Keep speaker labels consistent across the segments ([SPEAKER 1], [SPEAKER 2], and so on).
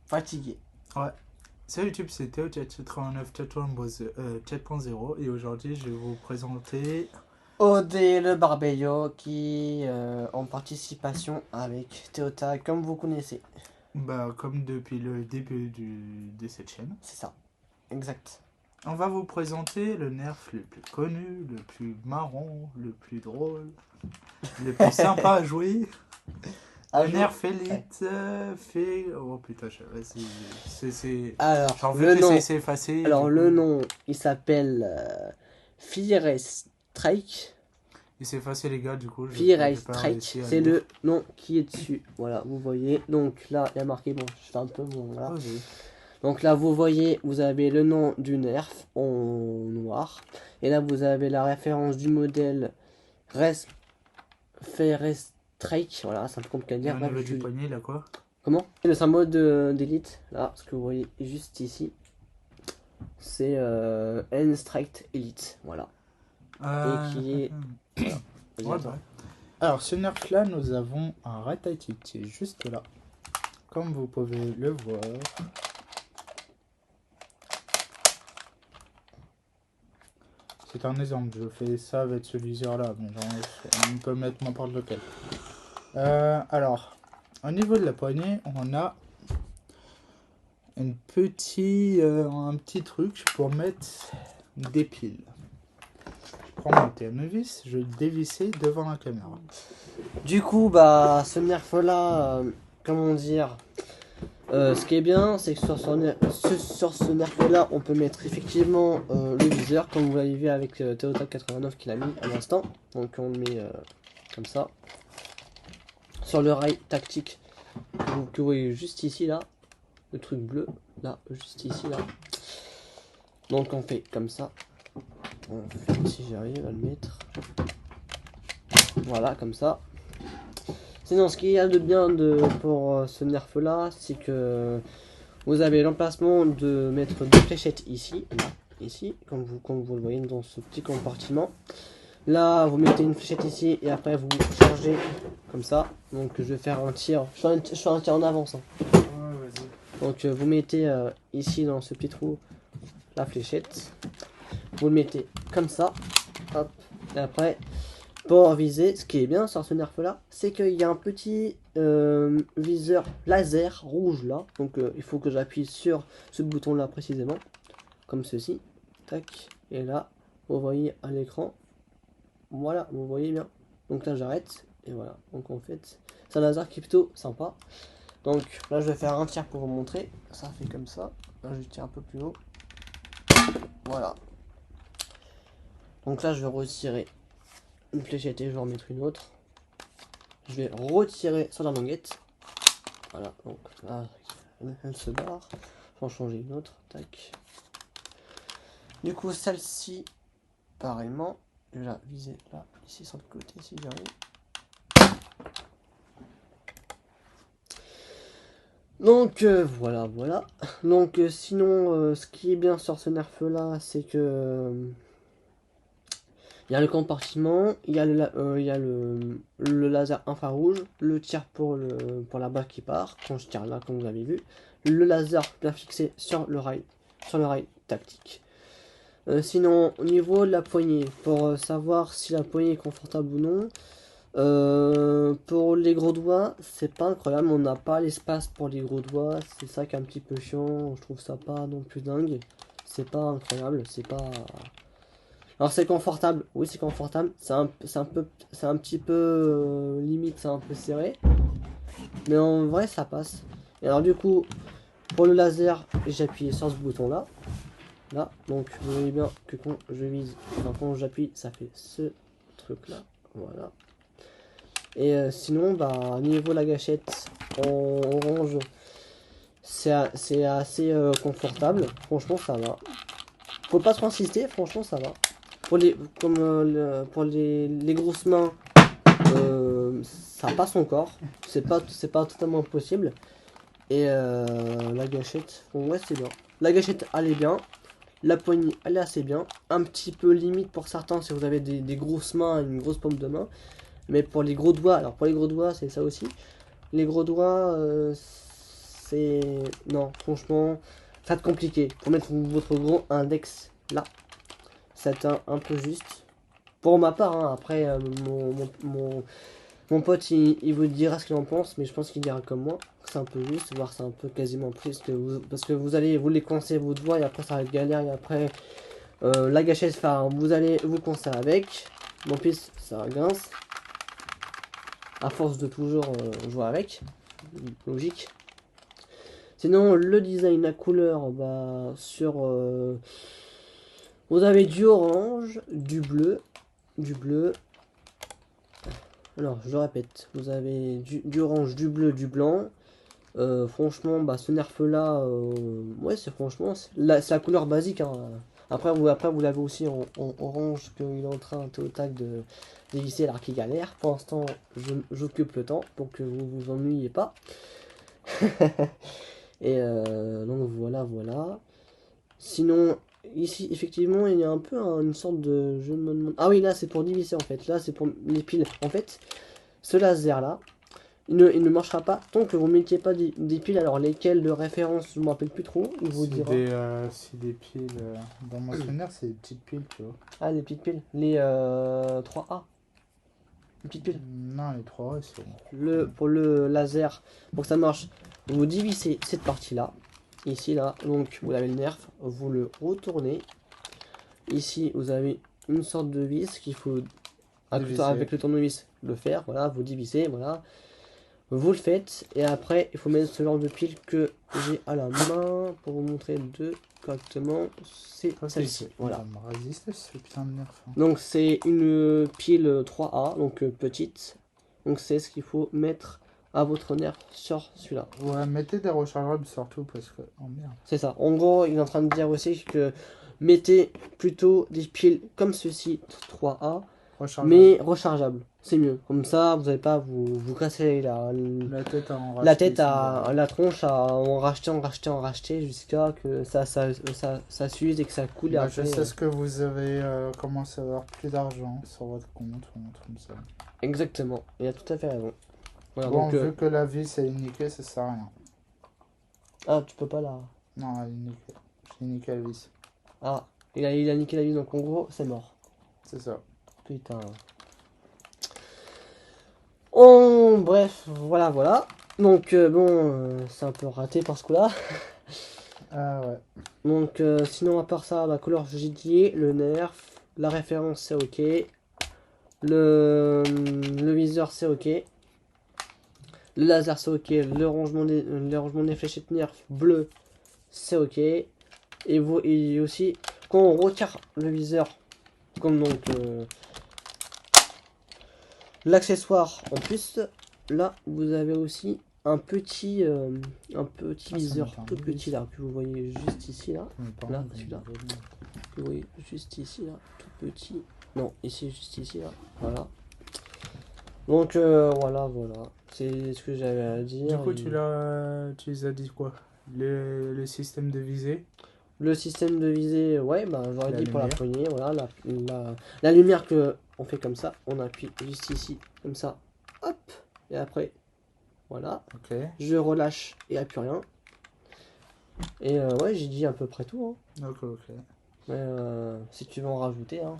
[SPEAKER 1] Fatigué.
[SPEAKER 2] Ouais. Sur YouTube, c'est Théo89 4.0 et aujourd'hui, je vais vous présenter.
[SPEAKER 1] Odé le Barbello qui en participation avec Théota comme vous connaissez.
[SPEAKER 2] Bah, comme depuis le début de cette chaîne,
[SPEAKER 1] C'est ça. Exact.
[SPEAKER 2] on va vous présenter le nerf le plus connu, le plus marrant, le plus drôle, le plus sympa à jouer. Le nerf Elite fait. Oh putain, c'est.
[SPEAKER 1] Alors,
[SPEAKER 2] J'en veux
[SPEAKER 1] le
[SPEAKER 2] que
[SPEAKER 1] nom.
[SPEAKER 2] c'est effacé.
[SPEAKER 1] Alors,
[SPEAKER 2] Du
[SPEAKER 1] le
[SPEAKER 2] coup,
[SPEAKER 1] nom, il s'appelle Fire Strike.
[SPEAKER 2] il s'est effacé, les gars, du coup, je
[SPEAKER 1] Fire
[SPEAKER 2] n'ai pas
[SPEAKER 1] Strike,
[SPEAKER 2] réussi à
[SPEAKER 1] c'est
[SPEAKER 2] lire.
[SPEAKER 1] le nom qui est dessus. Voilà, vous voyez. Donc là, il y a marqué, bon, je fais un peu mon. Voilà.
[SPEAKER 2] Vas-y.
[SPEAKER 1] Donc là, vous voyez, vous avez le nom du nerf en noir. Et là, vous avez la référence du modèle Fire Strike. Voilà, c'est un peu compliqué à
[SPEAKER 2] Et
[SPEAKER 1] dire.
[SPEAKER 2] au
[SPEAKER 1] Bref,
[SPEAKER 2] niveau du poignet, là, quoi?
[SPEAKER 1] Comment? Le symbole d'élite, là, ce que vous voyez juste ici, c'est N-Strike Elite, voilà. Et qui est... Voilà.
[SPEAKER 2] Ouais, bah. Alors, ce nerf-là, nous avons un Rattata qui est juste là. Comme vous pouvez le voir. C'est un exemple, je fais ça avec ce viseur-là, mais genre, on peut mettre n'importe lequel. Alors, au niveau de la poignée, on a un petit truc pour mettre des piles. Je prends mon tournevis, je dévisser devant la caméra.
[SPEAKER 1] Du coup, bah, ce nerf-là, comment dire, ce qui est bien, c'est que sur ce nerf-là, on peut mettre effectivement le viseur, comme vous l'avez vu avec Théota89 qui l'a mis à l'instant. Donc on le met comme ça. Sur le rail tactique, que vous voyez juste ici, là, le truc bleu, là, juste ici, là. Donc on fait comme ça. On fait, si j'arrive à le mettre. Voilà, comme ça. Sinon, ce qu'il y a de bien pour ce nerf là, c'est que vous avez l'emplacement de mettre deux fléchettes ici, là, ici, comme vous le voyez dans ce petit compartiment. Là, vous mettez une fléchette ici et après vous chargez comme ça. Donc je vais faire un tir. Je fais un tir en avance. Hein.
[SPEAKER 2] Ouais, vas-y.
[SPEAKER 1] Donc vous mettez ici dans ce petit trou la fléchette. Vous le mettez comme ça. Hop. Et après, pour viser, ce qui est bien sur ce nerf là, c'est qu'il y a un petit viseur laser rouge là. Donc il faut que j'appuie sur ce bouton là précisément. Comme ceci. Tac. Et là, vous voyez à l'écran. Voilà, vous voyez bien. Donc là j'arrête. Et voilà. Donc en fait, c'est un laser qui est plutôt sympa. Donc là je vais faire un tir pour vous montrer. Ça fait comme ça. Là je tire un peu plus haut. Voilà. Donc là je vais retirer une fléchette et je vais en mettre une autre. Je vais retirer sur la languette. Voilà. Donc là elle se barre. Je vais en changer une autre. Tac. Du coup celle-ci, pareillement. Je vais la viser là, ici sur le côté si j'arrive. Donc voilà. Donc sinon, ce qui est bien sur ce nerf là, c'est que il y a le compartiment, il y a le laser infrarouge, le tir pour la balle qui part quand je tire là, comme vous avez vu, le laser bien fixé sur le rail tactique. Sinon, au niveau de la poignée, pour savoir si la poignée est confortable ou non, pour les gros doigts, c'est pas incroyable, on n'a pas l'espace pour les gros doigts, c'est ça qui est un petit peu chiant, je trouve ça pas non plus dingue, c'est pas incroyable, c'est pas... Alors c'est confortable, oui c'est confortable, c'est un petit peu limite, c'est un peu serré, mais en vrai ça passe. Et alors du coup, pour le laser, j'ai appuyé sur ce bouton là. Là, donc vous voyez bien que quand je vise, enfin quand j'appuie, ça fait ce truc là, voilà. Et sinon, bah au niveau de la gâchette en orange, c'est assez confortable, franchement ça va. Faut pas trop insister, franchement ça va. Pour les grosses mains, ça passe encore, c'est pas totalement possible. Et la gâchette, ouais c'est bien. La gâchette elle est bien. La poignée, elle est assez bien. Un petit peu limite pour certains si vous avez des grosses mains, une grosse paume de main. Mais pour les gros doigts, alors pour les gros doigts, c'est ça aussi. Les gros doigts, c'est... Non, franchement, ça va être compliqué. Pour mettre votre gros index là, c'est un peu juste. Pour ma part, hein. Après, mon pote, il vous dira ce qu'il en pense, mais je pense qu'il dira comme moi. C'est un peu juste, voire c'est un peu quasiment plus. Parce que vous allez vous les coincer votre doigt, et après ça va être galère, et après, la gâchette, enfin, vous allez vous coincer avec. En plus, ça grince. À force de toujours jouer avec. Logique. Sinon, le design, la couleur, bah, vous avez du orange, du bleu. Alors, je le répète, vous avez du orange, du bleu, du blanc. Franchement, bah, ce nerf là, ouais, c'est franchement, c'est la couleur basique, hein. Après, vous l'avez aussi en orange, qu'il est en train au tac de dévisser alors qu'il galère. Pour l'instant, j'occupe le temps pour que vous vous ennuyez pas. Et donc voilà. Sinon, ici, effectivement, il y a un peu une sorte de... Je me demande... Ah oui, là, c'est pour diviser, en fait. Là, c'est pour les piles. En fait, ce laser-là, il ne marchera pas tant que vous ne mettiez pas des piles. Alors, lesquelles de référence, je ne me rappelle plus trop. Il vous dira.
[SPEAKER 2] C'est des piles... Dans mon souvenir, c'est des petites piles, tu vois.
[SPEAKER 1] Ah, les petites piles. Les 3A. Les petites piles.
[SPEAKER 2] Non, les 3A, c'est bon.
[SPEAKER 1] Pour le laser, pour que ça marche, vous divisez cette partie-là. Ici, là, donc vous avez le nerf, vous le retournez. Ici, vous avez une sorte de vis qu'il faut, avec le tournevis, le faire. Voilà, vous divisez, voilà. Vous le faites, et après, il faut mettre ce genre de pile que j'ai à la main pour vous montrer deux correctement. C'est celle-ci. Voilà.
[SPEAKER 2] Ça me résiste, ce putain de nerf. Hein.
[SPEAKER 1] Donc, c'est une pile 3A, donc petite. Donc, c'est ce qu'il faut mettre à votre nerf sur celui-là.
[SPEAKER 2] Ouais, mettez des rechargeables surtout parce que... Oh merde.
[SPEAKER 1] C'est ça. En gros, il est en train de dire aussi que mettez plutôt des piles comme ceci, 3A, mais rechargeables. C'est mieux. Comme ça, vous n'allez pas vous casser la tête à la tronche à en racheter jusqu'à que ça s'use et que ça coule.
[SPEAKER 2] Bah,
[SPEAKER 1] après,
[SPEAKER 2] je sais ce que vous avez commencé à avoir plus d'argent sur votre compte ou un truc comme ça.
[SPEAKER 1] Exactement. Il a tout à fait raison. Voilà,
[SPEAKER 2] bon,
[SPEAKER 1] donc,
[SPEAKER 2] vu que la vis est niquée, ça sert à rien.
[SPEAKER 1] Ah, tu peux pas la...
[SPEAKER 2] Non, elle est niquée. J'ai niqué la vis.
[SPEAKER 1] Ah, il a niqué la vis, donc en gros, c'est mort.
[SPEAKER 2] C'est ça.
[SPEAKER 1] Putain. Bref, voilà. Donc, c'est un peu raté par ce coup-là.
[SPEAKER 2] Ah ouais.
[SPEAKER 1] Donc, sinon, à part ça, la couleur, j'ai dit, le nerf, la référence, c'est ok. Le viseur, c'est ok. Le laser, c'est ok. Le rangement des fléchettes nerf bleu, c'est ok. Et aussi, quand on retire le viseur, comme donc l'accessoire en plus, là, vous avez aussi un petit viseur tout petit là, que vous voyez juste ici là. Là, celui-là. Vous voyez juste ici là, tout petit. Non, ici, juste ici là. Voilà. Donc voilà. C'est ce que j'avais à dire.
[SPEAKER 2] Du coup, tu les as dit quoi? Le système de visée?
[SPEAKER 1] Le système de visée, ouais, bah j'aurais dit pour la poignée, voilà, la lumière que on fait comme ça, on appuie juste ici, comme ça, hop, et après, voilà.
[SPEAKER 2] Ok.
[SPEAKER 1] Je relâche et appuie rien. Et ouais, j'ai dit à peu près tout. Hein.
[SPEAKER 2] Ok.
[SPEAKER 1] Mais si tu veux en rajouter, hein,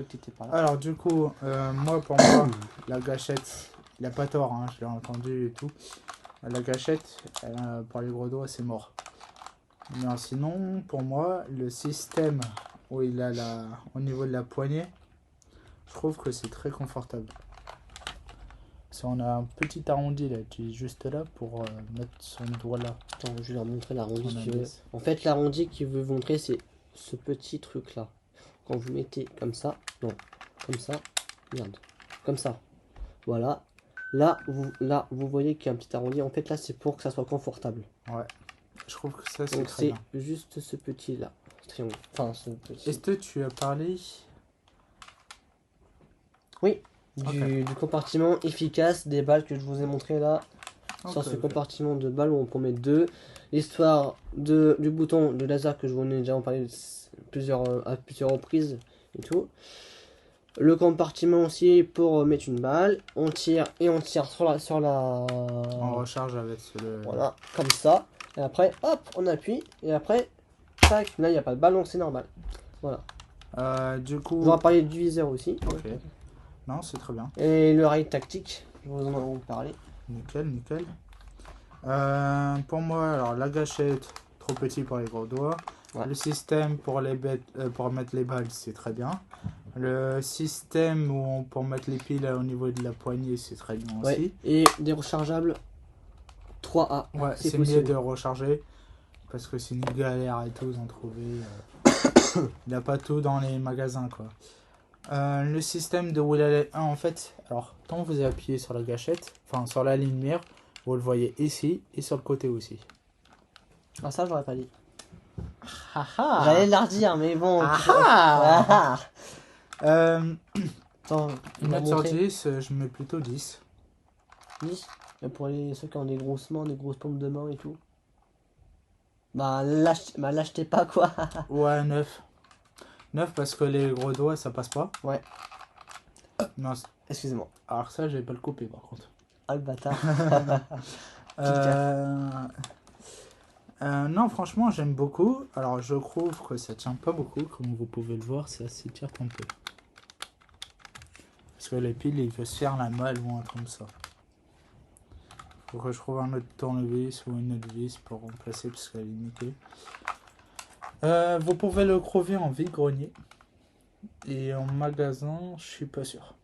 [SPEAKER 1] t'étais pas là.
[SPEAKER 2] Alors du coup, pour moi, la gâchette, il a pas tort, hein, je l'ai entendu et tout. La gâchette, pour les gros doigts, c'est mort. Mais sinon, pour moi, le système où il a au niveau de la poignée, je trouve que c'est très confortable. Si on a un petit arrondi là, qui est juste là pour mettre son doigt là.
[SPEAKER 1] Attends, je vais leur montrer l'arrondi si tu veux. En fait, l'arrondi qu'il veut montrer, c'est ce petit truc là. Quand vous mettez comme ça, non, comme ça, merde, comme ça. Voilà. Là, vous voyez qu'il y a un petit arrondi. En fait, là, c'est pour que ça soit confortable.
[SPEAKER 2] Ouais. Je trouve que ça, c'est
[SPEAKER 1] donc
[SPEAKER 2] très bien.
[SPEAKER 1] C'est juste ce petit là. Triangle. Enfin, ce petit.
[SPEAKER 2] Est-ce que tu as parlé?
[SPEAKER 1] Oui. Du compartiment efficace des balles que je vous ai montré là. Sur ce compartiment de balles où on peut mettre deux. L'histoire du bouton de laser que je vous en ai déjà parlé à plusieurs reprises et tout. Le compartiment aussi pour mettre une balle. On tire sur la...
[SPEAKER 2] On recharge avec
[SPEAKER 1] Voilà, comme ça. Et après, hop, on appuie. Et après, tac, là, il n'y a pas de ballon, c'est normal. Voilà.
[SPEAKER 2] Du coup...
[SPEAKER 1] On va parler du viseur aussi.
[SPEAKER 2] Ok. Non, c'est très bien.
[SPEAKER 1] Et le rail tactique, je vous en ai parlé.
[SPEAKER 2] Nickel, nickel. Pour moi, alors la gâchette, trop petit pour les gros doigts.
[SPEAKER 1] Ouais.
[SPEAKER 2] Le système pour pour mettre les balles, c'est très bien. Le système pour mettre les piles au niveau de la poignée, c'est très bien
[SPEAKER 1] Ouais.
[SPEAKER 2] aussi.
[SPEAKER 1] Et des rechargeables 3A.
[SPEAKER 2] Ouais, c'est mieux
[SPEAKER 1] possible.
[SPEAKER 2] de recharger parce que c'est une galère et tout d'en trouver. Il n'y a pas tout dans les magasins, quoi. Le système de Will 1, en fait, alors quand vous appuyez sur la gâchette, enfin sur la ligne mire, vous le voyez ici et sur le côté aussi.
[SPEAKER 1] Ah, ça, je l'aurais pas dit.
[SPEAKER 2] Ah
[SPEAKER 1] J'allais la redire, mais bon.
[SPEAKER 2] ah.
[SPEAKER 1] Attends,
[SPEAKER 2] Une note sur 10, je mets plutôt 10.
[SPEAKER 1] 10. Et pour ceux qui ont des grosses mains, des grosses paumes de main et tout. Bah, l'achetez pas, quoi.
[SPEAKER 2] Ouais, 9. 9 parce que les gros doigts, ça passe pas.
[SPEAKER 1] Ouais.
[SPEAKER 2] Non,
[SPEAKER 1] Excusez-moi.
[SPEAKER 2] alors ça, je vais pas le couper par contre.
[SPEAKER 1] Ah, le bâtard.
[SPEAKER 2] Non, franchement, j'aime beaucoup. Alors, je trouve que ça tient pas beaucoup. Comme vous pouvez le voir, ça s'étire un peu. Parce que les piles, il veut se faire la malle ou un truc comme ça. Faut que je trouve un autre tournevis ou une autre vis pour remplacer parce qu'elle est niquée. Vous pouvez le crever en vide-grenier. Et en magasin, je suis pas sûr.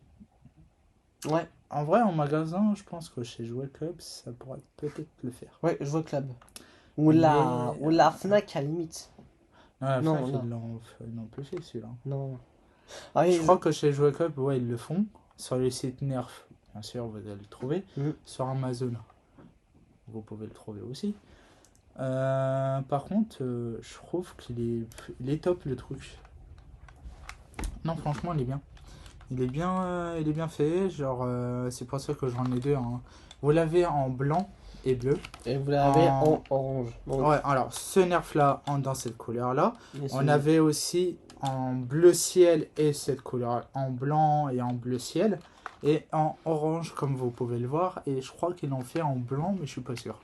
[SPEAKER 1] Ouais.
[SPEAKER 2] En vrai, en magasin, je pense que chez Jouet Club, ça pourrait peut-être le faire.
[SPEAKER 1] Ouais, je vois club. Ou la Fnac à la limite.
[SPEAKER 2] Non, la
[SPEAKER 1] Non,
[SPEAKER 2] Fnac,
[SPEAKER 1] non.
[SPEAKER 2] ils l'ont plus fait celui-là.
[SPEAKER 1] Non. Ah, oui,
[SPEAKER 2] Je crois que chez Jouet Club, ouais, ils le font. Sur les sites Nerf, bien sûr, vous allez le trouver. Sur Amazon, vous pouvez le trouver aussi. Par contre, je trouve qu'il est top le truc. Non, franchement, il est bien. Il est bien fait. Genre, c'est pour ça que j'en ai deux. Hein. Vous l'avez en blanc et bleu.
[SPEAKER 1] Et vous l'avez en orange. Donc,
[SPEAKER 2] ouais, alors ce nerf là dans cette couleur là.
[SPEAKER 1] on
[SPEAKER 2] On avait aussi en bleu ciel et cette couleur en blanc et en bleu ciel. Et en orange comme vous pouvez le voir. Et je crois qu'ils l'ont fait en blanc, mais je suis pas sûr.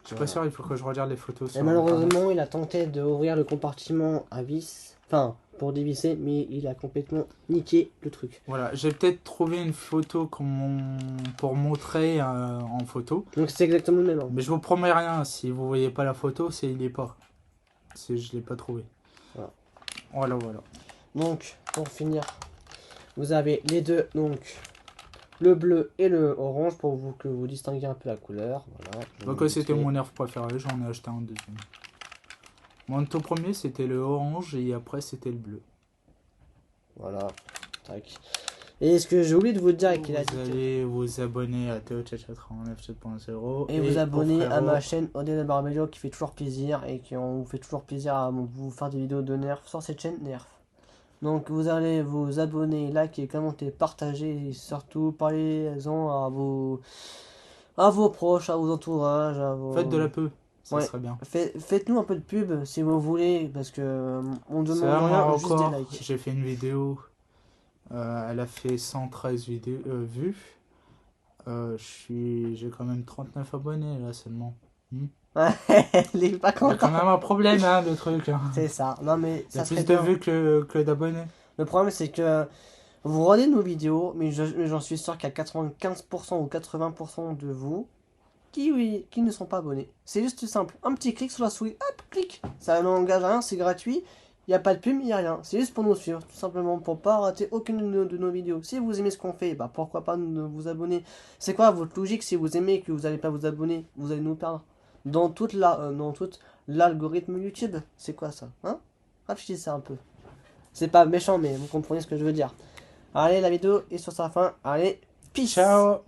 [SPEAKER 2] Je suis pas sûr, il faut que je regarde les photos.
[SPEAKER 1] Et malheureusement, il a tenté d'ouvrir le compartiment à vis. Enfin, pour dévisser, mais il a complètement niqué le truc.
[SPEAKER 2] Voilà, j'ai peut-être trouvé une photo pour montrer en photo.
[SPEAKER 1] Donc c'est exactement le même. Hein.
[SPEAKER 2] Mais je vous promets rien, si vous voyez pas la photo, c'est il est pas. Je l'ai pas trouvé. Voilà.
[SPEAKER 1] Donc, pour finir, vous avez les deux, donc le bleu et le orange pour que vous distinguiez un peu la couleur. Voilà.
[SPEAKER 2] Donc c'était mon nerf préféré, j'en ai acheté un deuxième. Mon tout premier c'était le orange et après c'était le bleu.
[SPEAKER 1] Voilà. Tac. Et ce que j'ai oublié de vous dire qu'il a dit.
[SPEAKER 2] Vous allez vous abonner à TOChat89 7.0
[SPEAKER 1] et vous abonner à ma chaîne Odin Barbello qui fait toujours plaisir et qui on vous fait toujours plaisir à vous faire des vidéos de Nerf sur cette chaîne Nerf. Donc vous allez vous abonner, liker, commenter, partager et surtout parlez-en à vos proches, à vos entourages, à vos...
[SPEAKER 2] Faites de la pub, ça
[SPEAKER 1] Ouais.
[SPEAKER 2] serait bien.
[SPEAKER 1] Faites-nous un peu de pub si vous voulez parce que on demande
[SPEAKER 2] C'est
[SPEAKER 1] rien,
[SPEAKER 2] moi
[SPEAKER 1] juste
[SPEAKER 2] encore,
[SPEAKER 1] des likes.
[SPEAKER 2] j'ai fait une vidéo, elle a fait 113 vues. J'ai quand même 39 abonnés là seulement.
[SPEAKER 1] Il est pas
[SPEAKER 2] Il y a quand
[SPEAKER 1] content.
[SPEAKER 2] même un problème hein, le truc. Hein.
[SPEAKER 1] C'est ça. Non mais
[SPEAKER 2] Il y a
[SPEAKER 1] ça serait
[SPEAKER 2] plus de
[SPEAKER 1] bien.
[SPEAKER 2] vues que d'abonnés.
[SPEAKER 1] Le problème c'est que vous regardez nos vidéos, mais j'en suis sûr qu'il y a 95% ou 80% de vous qui ne sont pas abonnés. C'est juste simple. Un petit clic sur la souris, hop, clic. Ça n'engage à rien, c'est gratuit. Il n'y a pas de pub, il n'y a rien. C'est juste pour nous suivre, tout simplement, pour pas rater aucune de nos vidéos. Si vous aimez ce qu'on fait, bah pourquoi pas vous abonner. C'est quoi votre logique si vous aimez et que vous n'allez pas vous abonner, vous allez nous perdre dans toute l'algorithme YouTube. C'est quoi ça, hein? Réfléchissez un peu. C'est pas méchant, mais vous comprenez ce que je veux dire. Allez, la vidéo est sur sa fin. Allez, peace.
[SPEAKER 2] Ciao.